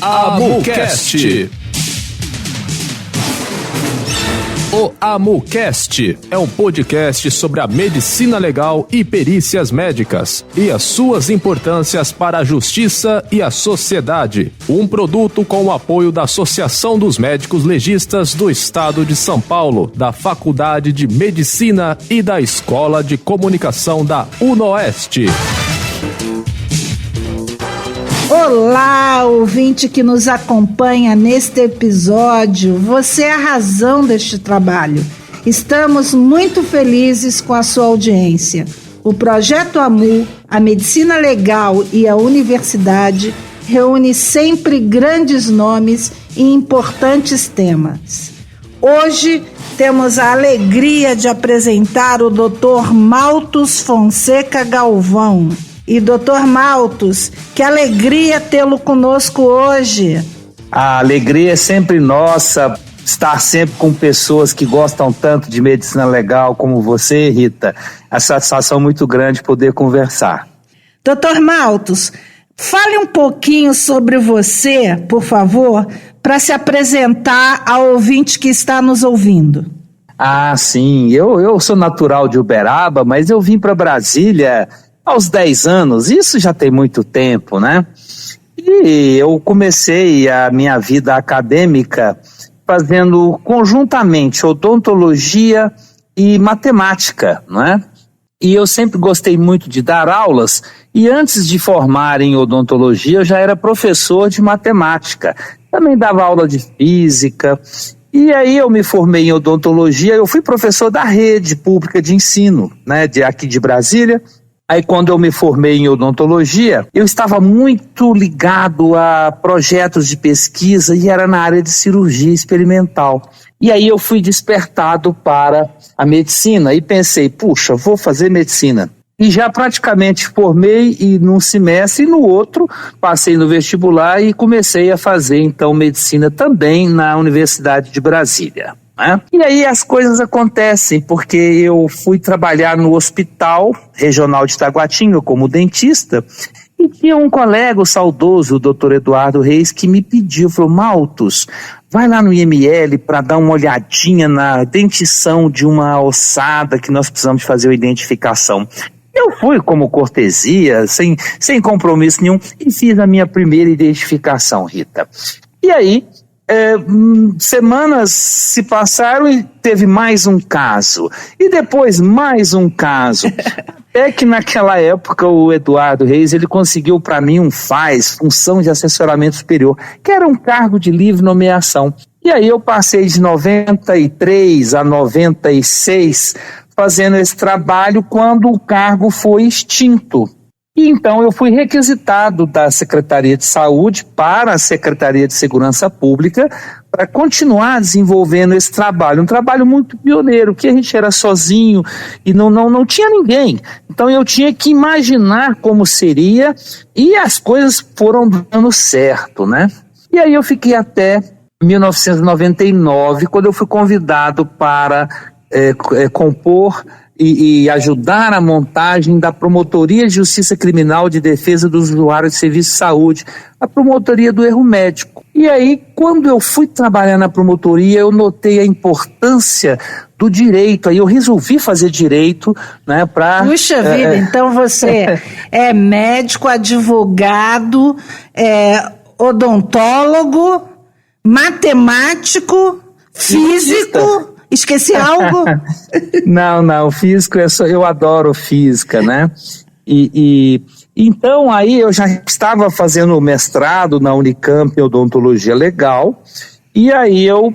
AmuCast. O AmuCast é um podcast sobre a medicina legal e perícias médicas e as suas importâncias para a justiça e a sociedade. Um produto com o apoio da Associação dos Médicos Legistas do Estado de São Paulo, da Faculdade de Medicina e da Escola de Comunicação da UNOeste. Olá, ouvinte que nos acompanha neste episódio. Você é a razão deste trabalho. Estamos muito felizes com a sua audiência. O Projeto AMU, a Medicina Legal e a Universidade reúne sempre grandes nomes e importantes temas. Hoje temos a alegria de apresentar o Dr. Malthus Fonseca Galvão. E Dr. Malthus, que alegria tê-lo conosco hoje. A alegria é sempre nossa, estar sempre com pessoas que gostam tanto de medicina legal como você, Rita. A satisfação muito grande poder conversar. Dr. Malthus, fale um pouquinho sobre você, por favor, para se apresentar ao ouvinte que está nos ouvindo. Ah, sim, eu sou natural de Uberaba, mas eu vim para Brasília aos 10 anos, isso já tem muito tempo, né? E eu comecei a minha vida acadêmica fazendo conjuntamente odontologia e matemática, não é? E eu sempre gostei muito de dar aulas, e antes de formar em odontologia, eu já era professor de matemática. Também dava aula de física, e aí eu me formei em odontologia, eu fui professor da rede pública de ensino, né, aqui de Brasília. Aí quando eu me formei em odontologia, eu estava muito ligado a projetos de pesquisa e era na área de cirurgia experimental. E aí eu fui despertado para a medicina e pensei, puxa, vou fazer medicina. E já praticamente formei num semestre e no outro passei no vestibular e comecei a fazer então medicina também na Universidade de Brasília. E aí as coisas acontecem, porque eu fui trabalhar no Hospital Regional de Taguatinga como dentista e tinha um colega, o saudoso Dr. Eduardo Reis, que me pediu, falou, Malthus, vai lá no IML para dar uma olhadinha na dentição de uma ossada que nós precisamos fazer a identificação. Eu fui como cortesia, sem compromisso nenhum, e fiz a minha primeira identificação, Rita. E aí, semanas se passaram e teve mais um caso, e depois mais um caso, até que naquela época o Eduardo Reis, ele conseguiu para mim um FAS, Função de Assessoramento Superior, que era um cargo de livre nomeação, e aí eu passei de 93 a 96 fazendo esse trabalho quando o cargo foi extinto. E então eu fui requisitado da Secretaria de Saúde para a Secretaria de Segurança Pública para continuar desenvolvendo esse trabalho, um trabalho muito pioneiro, que a gente era sozinho e não tinha ninguém. Então eu tinha que imaginar como seria e as coisas foram dando certo, né? E aí eu fiquei até 1999, quando eu fui convidado para compor e ajudar a montagem da Promotoria de Justiça Criminal de Defesa dos Usuários de Serviço de Saúde, a Promotoria do Erro Médico. E aí, quando eu fui trabalhar na promotoria, eu notei a importância do direito, aí eu resolvi fazer direito, né, para... Puxa vida, então você é médico, advogado, odontólogo, matemático, físico... Esqueci algo? Não, físico, eu adoro física, né? Então aí eu já estava fazendo mestrado na Unicamp em odontologia legal, e aí eu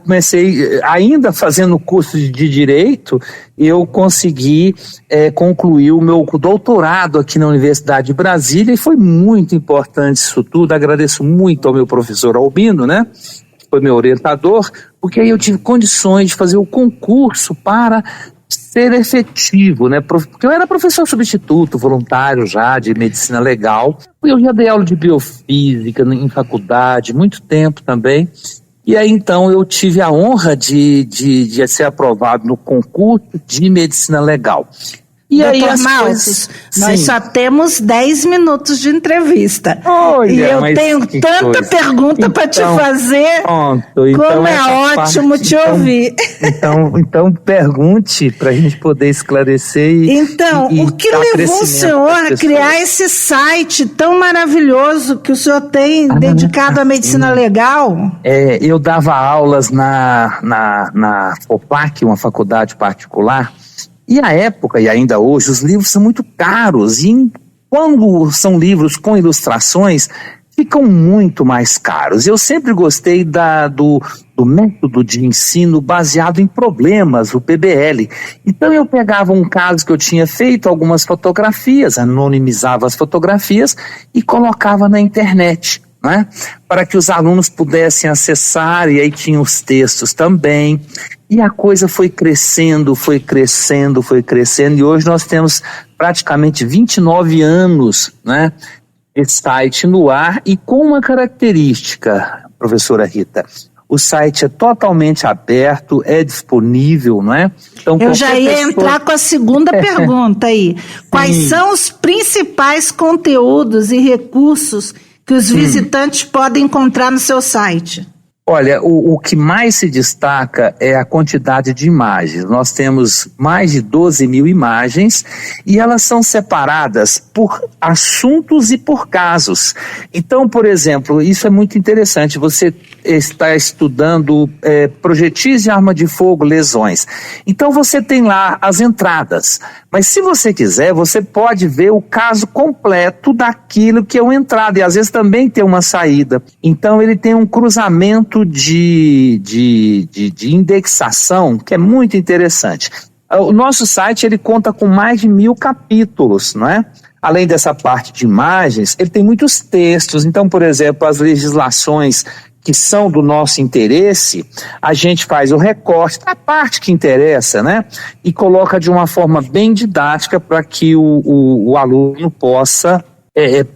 comecei, ainda fazendo curso de direito, eu consegui concluir o meu doutorado aqui na Universidade de Brasília, e foi muito importante isso tudo. Agradeço muito ao meu professor Albino, né? Foi meu orientador, porque aí eu tive condições de fazer o concurso para ser efetivo, né? Porque eu era professor substituto, voluntário já, de medicina legal. Eu já dei aula de biofísica em faculdade, muito tempo também. E aí então eu tive a honra de ser aprovado no concurso de medicina legal. E Dr. aí as Maltos, coisas... nós só temos 10 minutos de entrevista. Olha, e eu tenho tanta pergunta para te fazer. Pronto, como é ótimo te ouvir. Então pergunte para a gente poder esclarecer. O que levou o senhor a criar esse site tão maravilhoso que o senhor tem dedicado à medicina legal? Eu dava aulas na FOPAC, uma faculdade particular. E à época, e ainda hoje, os livros são muito caros. E quando são livros com ilustrações, ficam muito mais caros. Eu sempre gostei do método de ensino baseado em problemas, o PBL. Então eu pegava um caso que eu tinha feito, algumas fotografias, anonimizava as fotografias e colocava na internet, né? Para que os alunos pudessem acessar, e aí tinha os textos também. E a coisa foi crescendo, e hoje nós temos praticamente 29 anos, né, esse site no ar, e com uma característica, professora Rita: o site é totalmente aberto, é disponível, não é? Então, eu já ia entrar com a segunda pergunta aí. Quais são os principais conteúdos e recursos que os visitantes podem encontrar no seu site? Olha, o que mais se destaca é a quantidade de imagens. Nós temos mais de 12 mil imagens e elas são separadas por assuntos e por casos. Então, por exemplo, isso é muito interessante. Você está estudando projetis de arma de fogo, lesões. Então você tem lá as entradas. Mas se você quiser, você pode ver o caso completo daquilo que é uma entrada. E às vezes também tem uma saída. Então ele tem um cruzamento de indexação que é muito interessante. O nosso site ele conta com mais de 1000 capítulos, não é? Além dessa parte de imagens, ele tem muitos textos. Então, por exemplo, as legislações que são do nosso interesse, a gente faz o recorte da parte que interessa, né? E coloca de uma forma bem didática para que o aluno possa...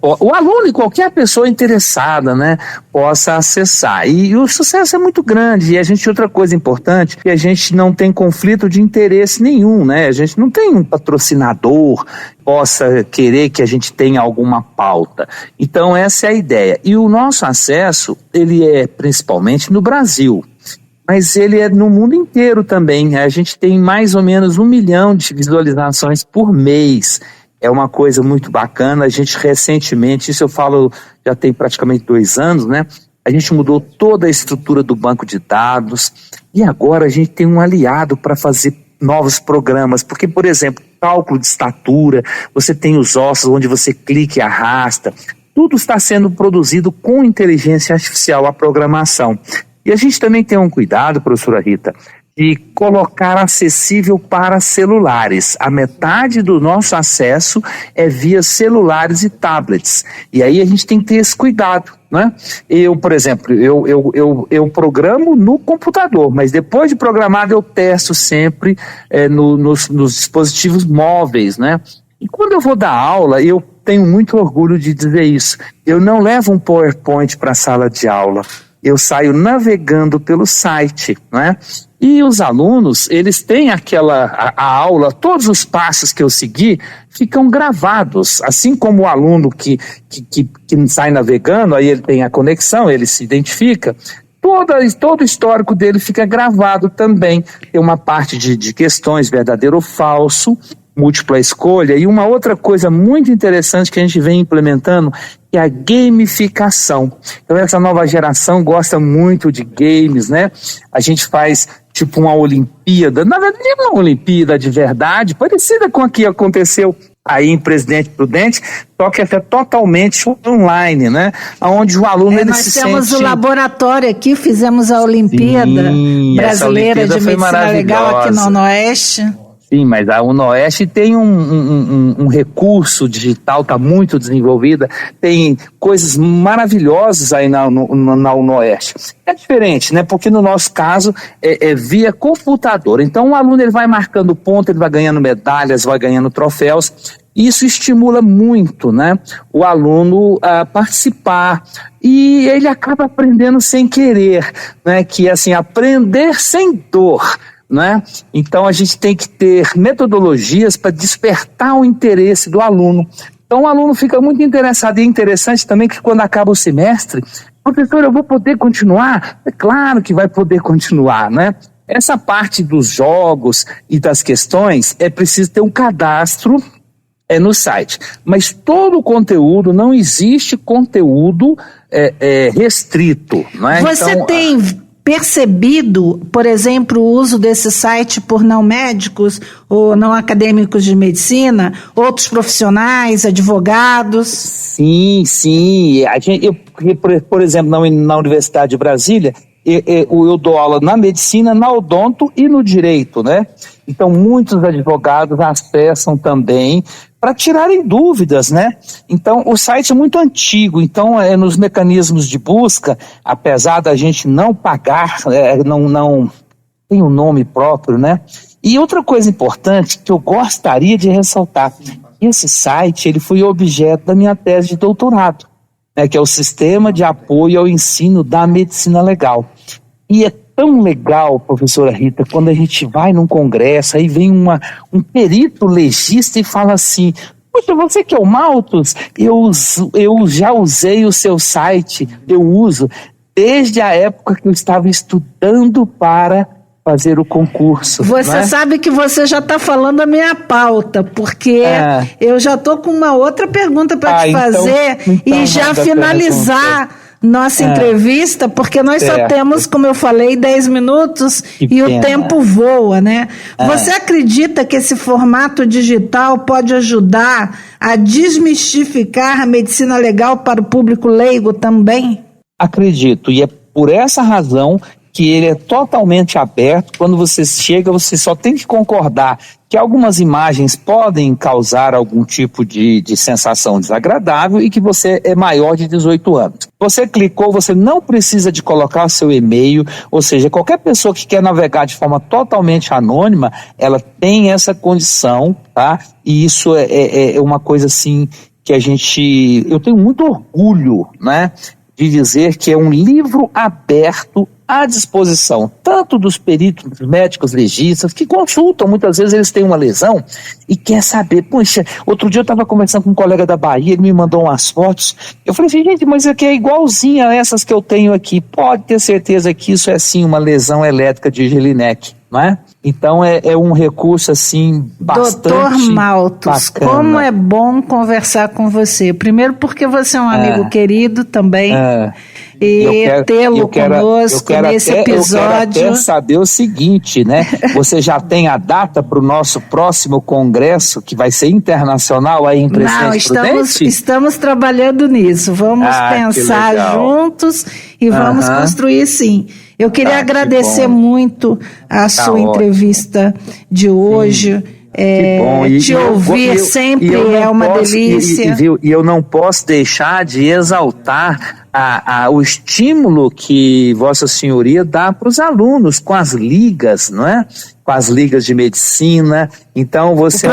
o aluno e qualquer pessoa interessada, né, possa acessar. E o sucesso é muito grande. E a gente, outra coisa importante, que a gente não tem conflito de interesse nenhum, né? A gente não tem um patrocinador que possa querer que a gente tenha alguma pauta. Então essa é a ideia. E o nosso acesso, ele é principalmente no Brasil, mas ele é no mundo inteiro também. A gente tem mais ou menos 1 milhão de visualizações por mês. É uma coisa muito bacana. A gente recentemente, isso eu falo já tem praticamente 2 anos, né? A gente mudou toda a estrutura do banco de dados e agora a gente tem um aliado para fazer novos programas, porque, por exemplo, cálculo de estatura, você tem os ossos onde você clica e arrasta, tudo está sendo produzido com inteligência artificial, a programação. E a gente também tem um cuidado, professora Rita, de colocar acessível para celulares. A metade do nosso acesso é via celulares e tablets. E aí a gente tem que ter esse cuidado, né? Eu, por exemplo, eu programo no computador, mas depois de programado eu testo sempre nos dispositivos móveis, né? E quando eu vou dar aula, eu tenho muito orgulho de dizer isso. Eu não levo um PowerPoint para a sala de aula. Eu saio navegando pelo site, né? E os alunos, eles têm a aula, todos os passos que eu segui ficam gravados, assim como o aluno que sai navegando, aí ele tem a conexão, ele se identifica, todo o histórico dele fica gravado também. Tem uma parte de questões verdadeiro ou falso, múltipla escolha, e uma outra coisa muito interessante que a gente vem implementando é a gamificação. Então essa nova geração gosta muito de games, né? A gente faz tipo uma Olimpíada, na verdade é uma Olimpíada de verdade, parecida com a que aconteceu aí em Presidente Prudente, só que é totalmente online, né? Onde o aluno ele se sente... Nós temos o laboratório aqui, fizemos a Olimpíada Brasileira de Medicina Legal aqui no Oeste. Sim, mas a UNOeste tem um recurso digital, está muito desenvolvida, tem coisas maravilhosas aí na UNOeste. É diferente, né? Porque no nosso caso é via computador. Então o aluno ele vai marcando ponto, ele vai ganhando medalhas, vai ganhando troféus. Isso estimula muito, né, o aluno a participar e ele acaba aprendendo sem querer, né? Que assim, aprender sem dor. né? Então a gente tem que ter metodologias para despertar o interesse do aluno. Então o aluno fica muito interessado, e é interessante também que quando acaba o semestre, professor, eu vou poder continuar? É claro que vai poder continuar, né? Essa parte dos jogos e das questões, é preciso ter um cadastro no site. Mas todo o conteúdo, não existe conteúdo restrito. Não é? Você então, tem percebido, por exemplo, o uso desse site por não médicos ou não acadêmicos de medicina, outros profissionais, advogados? Sim. Por exemplo, na Universidade de Brasília, eu dou aula na medicina, na odonto e no direito, né? Então, muitos advogados acessam também para tirarem dúvidas, né? Então, o site é muito antigo, então, nos mecanismos de busca, apesar da gente não pagar, não tem um nome próprio, né? E outra coisa importante que eu gostaria de ressaltar, esse site, ele foi objeto da minha tese de doutorado, né, que é o Sistema de Apoio ao Ensino da Medicina Legal. E é tão legal, professora Rita, quando a gente vai num congresso, aí vem um perito legista e fala assim: poxa, você que é o Maltos, eu já usei o seu site, eu uso desde a época que eu estava estudando para fazer o concurso. Você sabe que você já está falando a minha pauta, porque eu já estou com uma outra pergunta para te fazer e já finalizar nossa entrevista, porque nós só temos, como eu falei, 10 minutos e o tempo voa, né? Você acredita que esse formato digital pode ajudar a desmistificar a medicina legal para o público leigo também? Acredito, e é por essa razão que ele é totalmente aberto. Quando você chega, você só tem que concordar que algumas imagens podem causar algum tipo de sensação desagradável e que você é maior de 18 anos. Você clicou, você não precisa de colocar seu e-mail, ou seja, qualquer pessoa que quer navegar de forma totalmente anônima, ela tem essa condição, tá? E isso é uma coisa assim que eu tenho muito orgulho, né, de dizer que é um livro aberto à disposição tanto dos peritos, dos médicos legistas, que consultam, muitas vezes eles têm uma lesão e quer saber. Poxa, outro dia eu estava conversando com um colega da Bahia, ele me mandou umas fotos, eu falei assim: gente, mas isso aqui é igualzinha a essas que eu tenho aqui. Pode ter certeza que isso é sim uma lesão elétrica de Gelinek, não é? Então é um recurso assim bastante Doutor Maltos, bacana. Como é bom conversar com você. Primeiro porque você é um amigo querido também. E tê-lo conosco nesse episódio. Eu quero até saber o seguinte, né? Você já tem a data para o nosso próximo congresso, que vai ser internacional aí em Presidente Prudente? Não, estamos trabalhando nisso. Vamos pensar juntos e vamos construir sim. Eu queria agradecer muito a sua entrevista de hoje. Te ouvir sempre é uma delícia. E eu não posso deixar de exaltar o estímulo que Vossa Senhoria dá para os alunos com as ligas, não é? Com as ligas de medicina. Então você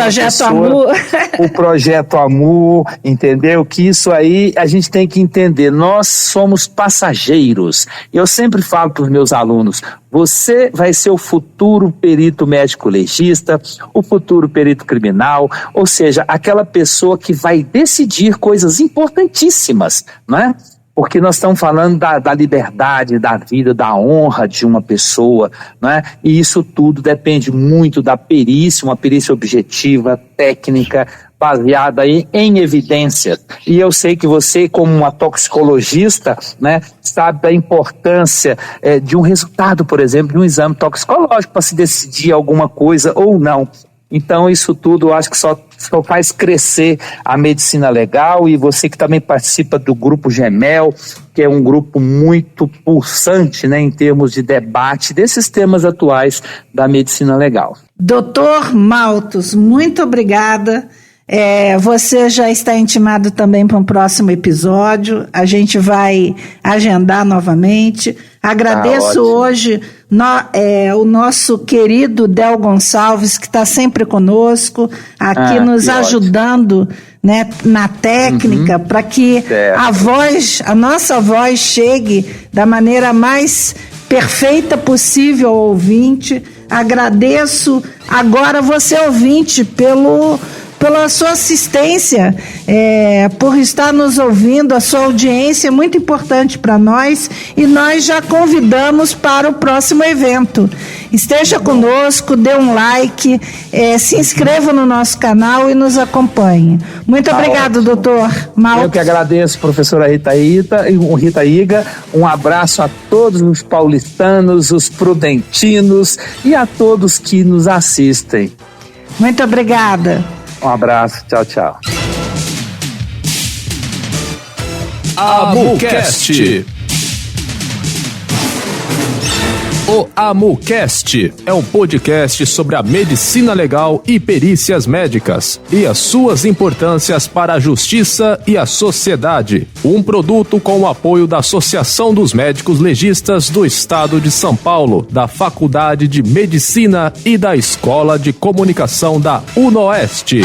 o Projeto AMU, entendeu? Que isso aí a gente tem que entender. Nós somos passageiros. Eu sempre falo para os meus alunos: você vai ser o futuro perito médico legista, o futuro perito criminal, ou seja, aquela pessoa que vai decidir coisas importantíssimas, não é? Porque nós estamos falando da liberdade, da vida, da honra de uma pessoa, né? E isso tudo depende muito da perícia, uma perícia objetiva, técnica, baseada em evidências. E eu sei que você, como uma toxicologista, né, sabe da importância de um resultado, por exemplo, de um exame toxicológico para se decidir alguma coisa ou não. Então isso tudo eu acho que só faz crescer a medicina legal. E você que também participa do grupo GEMEL, que é um grupo muito pulsante, né, em termos de debate desses temas atuais da medicina legal. Doutor Maltos, muito obrigada. Você já está intimado também para um próximo episódio. A gente vai agendar novamente. Agradeço hoje o nosso querido Del Gonçalves, que está sempre conosco, nos ajudando, né, na técnica, para que a nossa voz chegue da maneira mais perfeita possível ao ouvinte. Agradeço agora você, ouvinte, pela sua assistência, por estar nos ouvindo. A sua audiência é muito importante para nós e nós já convidamos para o próximo evento. Esteja conosco, dê um like, se inscreva no nosso canal e nos acompanhe. Muito obrigado, doutor Malcos. Eu que agradeço, professora Rita Iga. Um abraço a todos os paulistanos, os prudentinos e a todos que nos assistem. Muito obrigada. Um abraço, tchau, tchau. AmuCast. O AmuCast é um podcast sobre a medicina legal e perícias médicas e as suas importâncias para a justiça e a sociedade. Um produto com o apoio da Associação dos Médicos Legistas do Estado de São Paulo, da Faculdade de Medicina e da Escola de Comunicação da UNOeste.